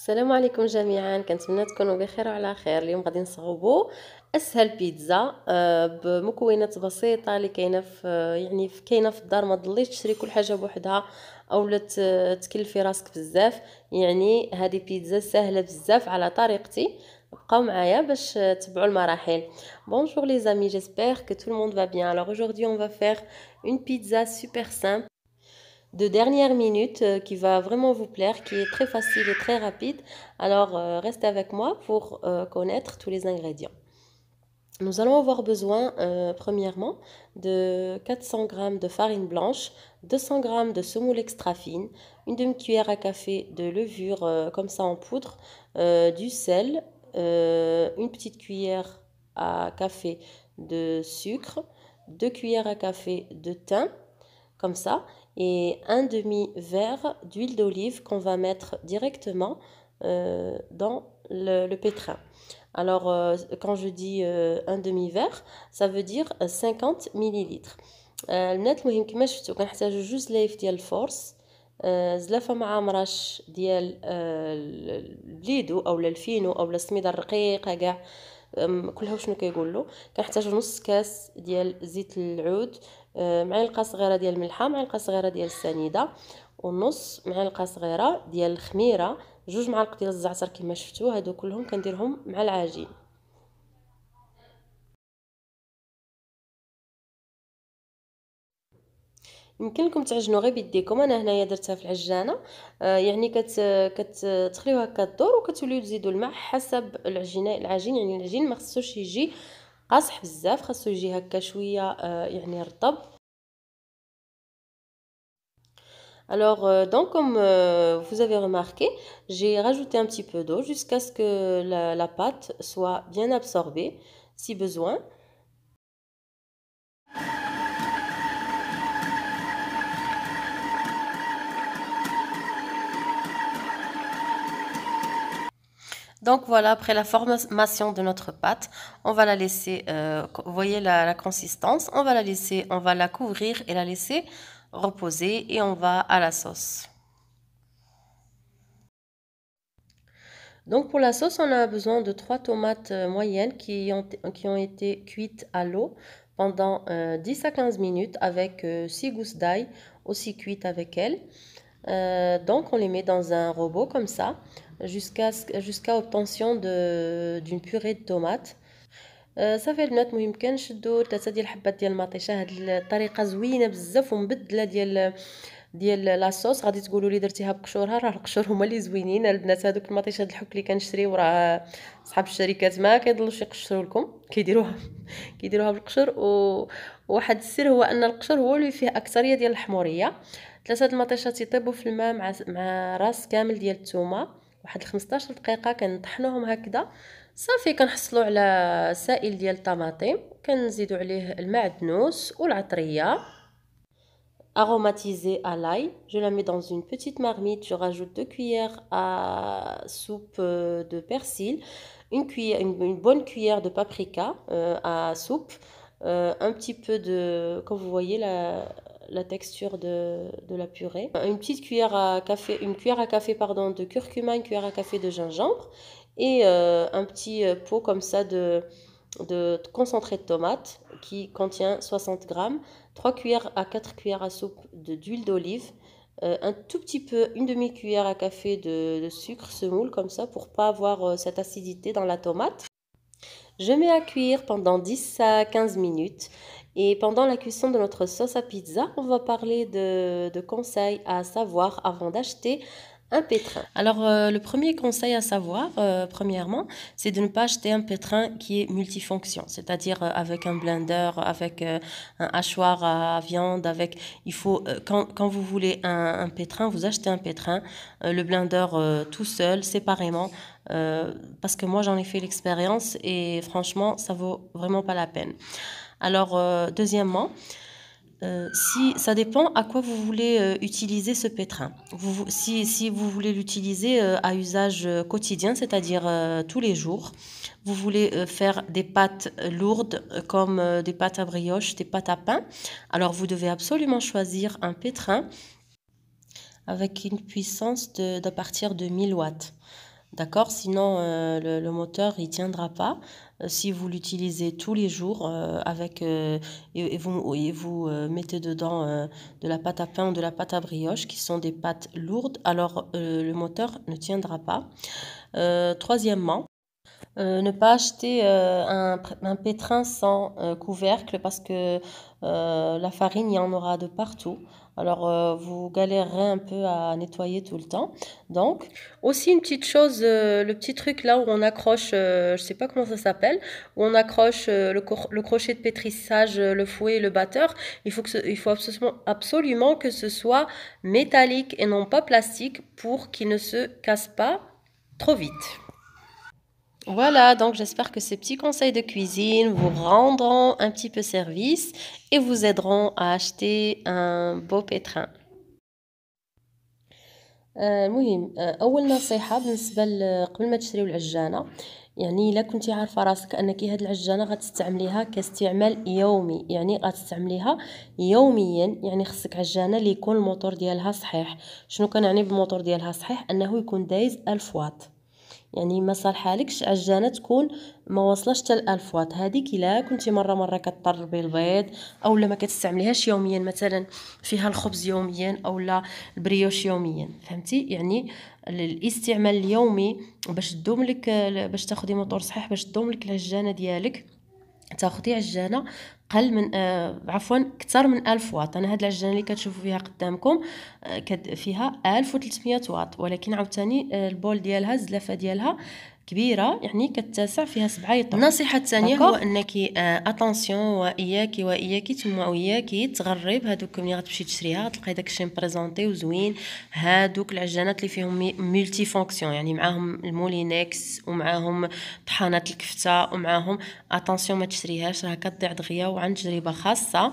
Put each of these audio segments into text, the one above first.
السلام عليكم جميعا، كنتمنى تكونوا بخير وعلى خير. اليوم غادي نصاوبوا اسهل بيتزا بمكونات بسيطه اللي كاينه في كاينه في الدار. ما تضليش تشري كل حاجه بوحدها او لا تكلفي راسك بزاف. يعني هذه بيتزا سهله بزاف على طريقتي. بقاو معايا باش تبعوا المراحل. Bonjour les amis, j'espère que tout le monde va bien. Alors aujourd'hui on va faire une pizza super simple de dernière minute qui va vraiment vous plaire, qui est très facile et très rapide. Alors restez avec moi pour connaître tous les ingrédients. Nous allons avoir besoin premièrement de 400 g de farine blanche, 200 g de semoule extra fine, une demi-cuillère à café de levure comme ça en poudre, du sel, une petite cuillère à café de sucre, 2 cuillères à café de thym, comme ça, et un demi-verre d'huile d'olive qu'on va mettre directement dans le pétrin. Alors, quand je dis un demi-verre, ça veut dire 50 millilitres. البنات المهم كما شفتوا كنحتاجوا جوج لايف ديال الفورس، زلافه مع مرش ديال البليدو او الفينو او السميده الرقيقه كاع كلها شنو كيقولوا. كنحتاجوا نص كاس ديال زيت العود، معلقه صغيره ديال الملحه، معلقه صغيره ديال السنيده، ونص معلقه صغيره ديال الخميره، جوج معالق ديال الزعتر كما شفتوا. هادو كلهم كنديرهم مع العجين. يمكن لكم تعجنوا غير بيديكم، انا هنايا درتها في العجانه. يعني كتخليوها هكا تدور وكتوليو تزيدوا الماء حسب العجين. يعني العجين ما خصوش يجي قاصح بزاف، خاصو يجي هكا شويه يعني رطب. Alors, donc comme vous avez remarqué, j'ai rajouté un petit peu d'eau jusqu'à ce que la pâte soit bien absorbée, si besoin. Donc voilà, après la formation de notre pâte, on va la laisser, vous voyez la consistance, on va la couvrir et la laisser reposer et on va à la sauce. Donc pour la sauce, on a besoin de 3 tomates moyennes qui ont été cuites à l'eau pendant 10 à 15 minutes avec 6 gousses d'ail aussi cuites avec elles. Donc on les met dans un robot comme ça jusqu'à obtention d'une purée de tomates. صافي البنات المهم كنشدو 3 ديال الحبات ديال المطيشه. هاد الطريقه زوينه بزاف ومبدله ديال لاصوص. غادي تقولوا لي درتيها بقشورها، راه القشور هما اللي زوينين البنات. هذوك المطيشه د الحك اللي كنشريو راه صحاب الشركات ما كيضلوش يقشروا لكم، كيديروها بالقشور. وواحد السر هو ان القشور هو اللي فيه اكثريه ديال الحموريه. 3 المطيشات يطيبوا في الماء مع راس كامل ديال الثومه واحد 15 دقيقه. كنطحنوهم هكذا صافي. كنحصلوا على سائل ديال الطماطم، كنزيدوا عليه المعدنوس والعطريه aromatisée à l'ail. Je la mets dans une petite marmite. Je rajoute 2 cuillères à soupe de persil, une bonne cuillère de paprika à soupe, un petit peu de, comme vous voyez la texture de la purée, une petite cuillère à café, pardon, de curcuma, une cuillère à café de gingembre et un petit pot comme ça de concentré de tomate qui contient 60 grammes, 3 cuillères à 4 cuillères à soupe d'huile d'olive, un tout petit peu, une demi-cuillère à café de sucre semoule comme ça pour pas avoir cette acidité dans la tomate. Je mets à cuire pendant 10 à 15 minutes. Et pendant la cuisson de notre sauce à pizza, on va parler de conseils à savoir avant d'acheter un pétrin. Alors, le premier conseil à savoir, premièrement, c'est de ne pas acheter un pétrin qui est multifonction, c'est-à-dire avec un blender, avec un hachoir à viande, il faut, quand vous voulez un pétrin, vous achetez un pétrin, le blender tout seul, séparément, parce que moi j'en ai fait l'expérience et franchement, ça vaut vraiment pas la peine. Alors, deuxièmement, si ça dépend à quoi vous voulez utiliser ce pétrin. Si vous voulez l'utiliser à usage quotidien, c'est-à-dire tous les jours, vous voulez faire des pâtes lourdes comme des pâtes à brioche, des pâtes à pain, alors vous devez absolument choisir un pétrin avec une puissance d'à partir de 1000 watts. d'accord? Sinon le moteur il tiendra pas. Si vous l'utilisez tous les jours avec et vous mettez dedans de la pâte à pain ou de la pâte à brioche qui sont des pâtes lourdes, alors le moteur ne tiendra pas. Troisièmement, ne pas acheter un pétrin sans couvercle parce que la farine, il y en aura de partout. Alors, vous galérerez un peu à nettoyer tout le temps. Donc, aussi une petite chose, le petit truc là où on accroche, je sais pas comment ça s'appelle, où on accroche le crochet de pétrissage, le fouet et le batteur. Il faut absolument que ce soit métallique et non pas plastique pour qu'il ne se casse pas trop vite. Voilà, donc j'espère que ces petits conseils de cuisine vous rendront un petit peu service et vous aideront à acheter un beau pétrin. المهم اول نصيحه بالنسبه قبل ما تشريو العجانه، يعني الا كنتي عارفه راسك انك هاد العجانه غتستعمليها كاستعمال يومي، يعني غتستعمليها يوميا، يعني خصك عجانه اللي يكون الموتور ديالها صحيح. شنو كنعني بالموتور ديالها صحيح؟ انه يكون دايز 1000 واط، يعني ما صالحالكش عجانه تكون ما واصلاش حتى 1000 واط. هذيك الا كنتي مره كطربي البيض او ما كتستعمليهاش يوميا، مثلا فيها الخبز يوميا او لا البريوش يوميا، فهمتي؟ يعني الاستعمال اليومي باش تدوم لك، باش تاخدي موتور صحيح، باش تدوم لك العجانه ديالك، تاخدي عجانه قل من عفوا كثر من 1000 واط. انا هاد العجانه اللي كتشوفوا فيها قدامكم فيها 1300 واط، ولكن عاوتاني البول ديالها الزلافه ديالها كبيره، يعني كتسع فيها 7 يطر. النصيحه الثانيه هو انك اتونسيون، واياكي ثم وياكي تغري بهذوك ملي غتمشي تشريها تلقاي داكشي مبريزونطي وزوين. هادوك العجانات اللي فيهم مولتي فونكسيون، يعني معاهم المولينكس ومعاهم طحانات الكفته ومعاهم، اتونسيون ما تشريهاش، راه كتضيع دغيا وعن تجربه خاصه.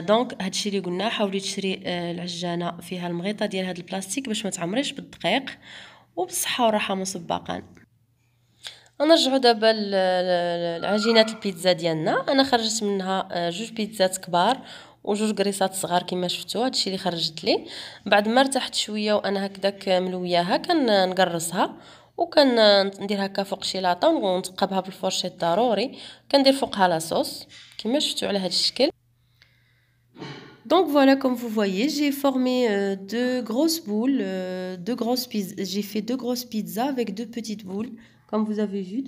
دونك هادشي اللي قلنا، حاولي تشري العجانه فيها المغيطه ديال هاد البلاستيك باش ما تعمريش بالدقيق، وبالصحه والراحه مسبقا. نرجعوا دابا لعجينه البيتزا ديالنا. انا خرجت منها جوج بيتزات كبار وجوج قريصات صغار كما شفتوا، هادشي اللي خرجت لي. بعد ما ارتحت شويه وانا هكذاك ملوياها، كنقرصها وكندير هكا فوق شي لاطه ونثقبها بالفورشيط ضروري، كندير فوقها لاصوص كما شفتوا على هذا الشكل. Donc voilà, comme vous voyez, j'ai formé deux grosses boules, j'ai fait deux grosses pizzas avec deux petites boules. Comme vous avez vu,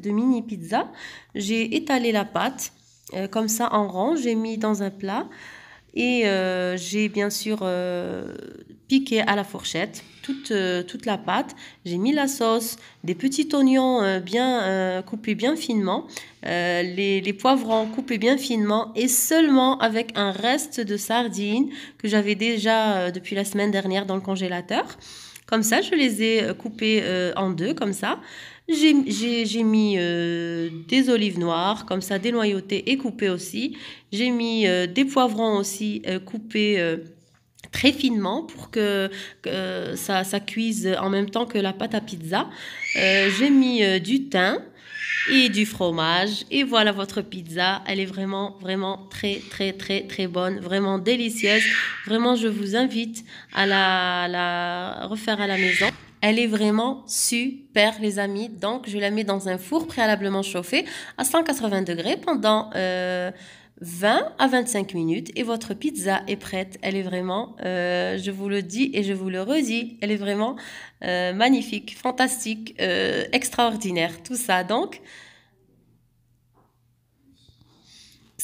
de mini pizzas. J'ai étalé la pâte comme ça en rond, j'ai mis dans un plat et j'ai bien sûr piqué à la fourchette toute la pâte. J'ai mis la sauce, des petits oignons bien coupés bien finement, les poivrons coupés bien finement, et seulement avec un reste de sardines que j'avais déjà depuis la semaine dernière dans le congélateur. Comme ça, je les ai coupés en deux, comme ça. J'ai mis des olives noires, comme ça, dénoyautées et coupées aussi. J'ai mis des poivrons aussi coupés très finement pour que ça cuise en même temps que la pâte à pizza. J'ai mis du thym et du fromage, et voilà votre pizza. Elle est vraiment très bonne, vraiment délicieuse. Vraiment, je vous invite à la refaire à la maison. Elle est vraiment super, les amis. Donc je la mets dans un four préalablement chauffé à 180 degrés pendant 20 à 25 minutes, et votre pizza est prête. Elle est vraiment, je vous le dis et je vous le redis, elle est vraiment magnifique, fantastique, extraordinaire, tout ça. Donc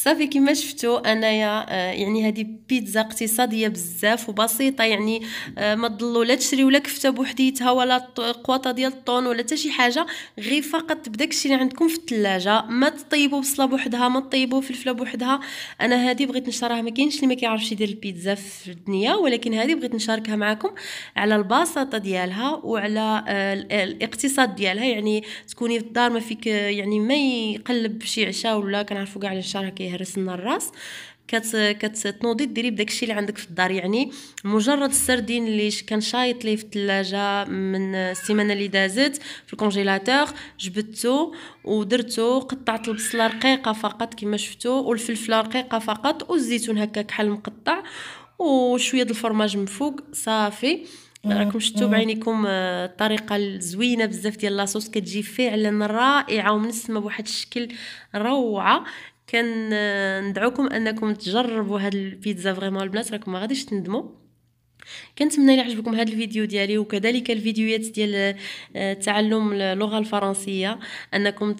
صافي كما شفتوا انايا يعني هذه بيتزا اقتصاديه بزاف وبسيطه، يعني ما تضلوا لا تشريو لا كفته بوحديتها ولا قواطه ديال الطون ولا حتى شي حاجه، غير فقط بداكشي اللي عندكم في الثلاجه. ما تطيبوا بصله بوحدها، ما تطيبوا فلفله بوحدها. انا هذه بغيت نشرها، ما كاينش اللي ما كيعرفش يدير البيتزا في الدنيا، ولكن هذه بغيت نشاركها معكم على البساطه ديالها وعلى الاقتصاد ديالها. يعني تكوني في الدار ما فيك يعني ما يقلب شي عشاء ولا كنعرفوا كاع على الشهر كيهرس لنا الراس، كتنوضي ديري بداكشي اللي عندك في الدار. يعني مجرد السردين اللي كان شايط ليه في الثلاجه من السيمانه اللي دازت في الكونجيلاتور، جبدته ودرته، قطعت البصله رقيقه فقط كما شفتوا، والفلفله رقيقه فقط، والزيتون هكا كحل مقطع، وشويه د الفرماج من فوق، صافي. راكم شفتوا بعينيكم الطريقه الزوينه بزاف ديال لاصوص كتجي فعلا رائعه ومنسمه بواحد الشكل روعه. كان ندعوكم انكم تجربوا هاد البيتزا فريمون البنات، راكم ما غاديش تندموا. كنتمنى الى عجبكم هذا الفيديو ديالي وكذلك الفيديوهات ديال تعلم اللغه الفرنسيه، انكم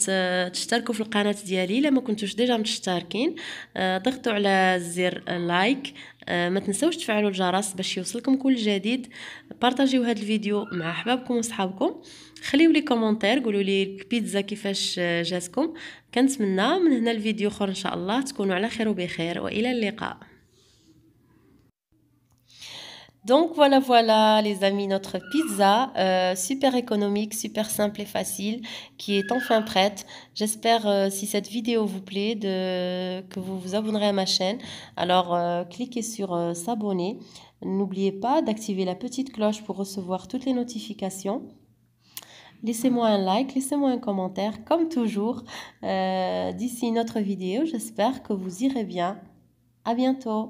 تشتركوا في القناه ديالي الا ما كنتوش ديجا مشتركين. ضغطوا على زر لايك، ما تنسوش تفعلوا الجرس باش يوصلكم كل جديد. بارطاجيو هذا الفيديو مع احبابكم وصحابكم، خليوا لي كومونتير قولوا لي البيتزا كيفاش جاتكم. كنتمنى من هنا الفيديو اخر ان شاء الله تكونوا على خير وبخير، والى اللقاء. Donc voilà les amis, notre pizza super économique, super simple et facile, qui est enfin prête. J'espère si cette vidéo vous plaît que vous vous abonnerez à ma chaîne. Alors cliquez sur s'abonner. N'oubliez pas d'activer la petite cloche pour recevoir toutes les notifications. Laissez-moi un like, laissez-moi un commentaire comme toujours. D'ici notre vidéo, j'espère que vous irez bien. À bientôt.